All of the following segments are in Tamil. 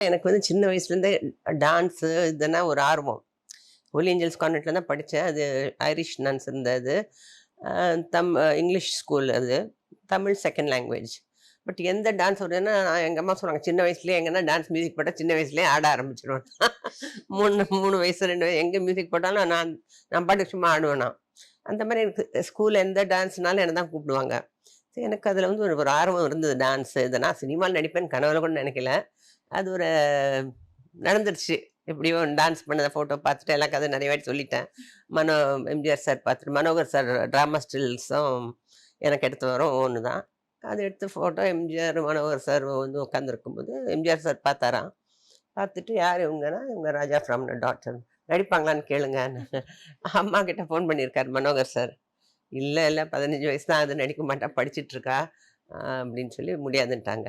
எனக்கு வந்து சின்ன வயசுலேருந்தே டான்ஸு இதெல்லாம் ஒரு ஆர்வம். ஹோலி ஏஞ்சல்ஸ் கான்வென்ட்ல தான் படிச்சேன். அது ஐரிஷ் நன்ஸ் இருந்தது. அ இங்கிலீஷ் ஸ்கூல் அது. Tamil second language. பட் எந்த டான்ஸ் வருதுன்னா, எங்க அம்மா சொன்னாங்க, "சின்ன வயசுலயே எங்கன்னா டான்ஸ் மியூசிக் போட்டா சின்ன வயசுலயே ஆட ஆரம்பிச்சுருவேன்." 3 வயசு 2 வயசு எங்க மியூசிக் போட்டாலும் நான் நான் பாட்டுக்கு சும்மா ஆடுவேனாம். அந்த மாரி எனக்கு ஸ்கூல்ல எந்த டான்ஸ்னாலும் என்ன தான் கூப்பிடுவாங்க. சரி, எனக்கு அதில வந்து ஒரு ஒரு ஆர்வம் இருந்தது டான்ஸு. இத நான் சினிமால நடிப்பேன்னு கனவுல கூட நெனைக்கல. அது ஒரு நடந்துருச்சு. எப்படியோ டான்ஸ் பண்ணத ஃபோட்டோ பார்த்துட்டு எல்லாம் கதை நெறைய வாட்டி சொல்லிட்டேன். மனோ எம்ஜிஆர் சார் பார்த்துட்டு மனோகர் சார் ட்ராமா ஸ்டில்ஸும் எனக்கு எடுத்து வரும் ஒண்ணு தான். அத எடுத்து ஃபோட்டோ எம்ஜிஆர், மனோகர் சார் வந்து உட்காந்துருக்கும்போது எம்ஜிஆர் சார் பார்த்தாராம். பார்த்துட்டு யார் இவங்கன்னா, இவங்க ராஜா ஃப்ரம் டாட்டர் நடிப்பாங்களான்னு கேளுங்கன்னு. அம்மா கிட்ட ஃபோன் பண்ணியிருக்காரு மனோகர் சார். இல்ல, இல்ல 15 வயசு தான் ஆகுது நடிக்க மாட்டா, படிச்சுட்டு இருக்கா. அப்படின்னு சொல்லி முடியாதுன்ட்டாங்க.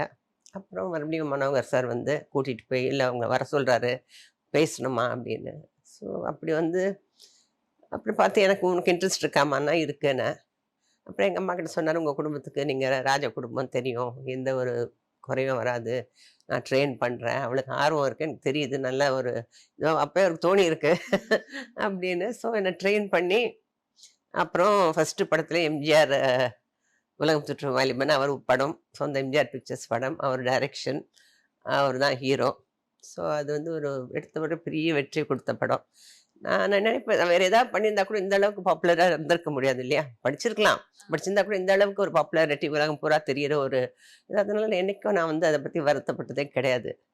அப்புறம் மறுபடியும் மனோகர் சார் வந்து கூட்டிட்டு போய், "இல்ல அவங்க வர சொல்றாரு, பேசணுமா" அப்படின்னு. ஸோ அப்படி வந்து அப்புறம் பார்த்து எனக்கு உனக்கு இன்ட்ரெஸ்ட் இருக்காமான்னா, இருக்குன்னேன். அப்புறம் எங்க அம்மாகிட்ட சொன்னாரு, "உங்க குடும்பத்துக்கு நீங்க ராஜ குடும்பம் தெரியும். எந்த ஒரு குறையும் வராது. நான் ட்ரெயின் பண்றேன். அவளுக்கு ஆர்வம் இருக்கு. எனக்கு தெரியுது. நல்ல ஒரு ஏதோ அப்பயே அவருக்கு தோணியிருக்கு." அப்படின்னு. ஸோ என்ன ட்ரெயின் பண்ணி, அப்புறம் ஃபர்ஸ்ட்டு படத்துல எம்ஜிஆர் உலகம் சுற்றும் வாலிபன் அவர் படம். சொந்த எம்ஜிஆர் பிக்சர்ஸ் படம். அவர் டைரக்ஷன். அவர் தான் ஹீரோ. ஸோ அது வந்து ஒரு எடுத்த ஒரு பெரிய வெற்றி குடுத்த படம். நான் நினைப்பேன், வேற ஏதாவது பண்ணியிருந்தா கூட இந்த அளவுக்கு பாப்புலரா இருந்திருக்க முடியாது இல்லையா? படிச்சிருக்கலாம். படிச்சிருந்தா கூட இந்த அளவுக்கு ஒரு பாப்புலாரிட்டி உலகம் பூரா தெரியிற ஒரு அதனால என்னைக்கும் நான் வந்து அத பத்தி வருத்தப்பட்டதே கிடையாது.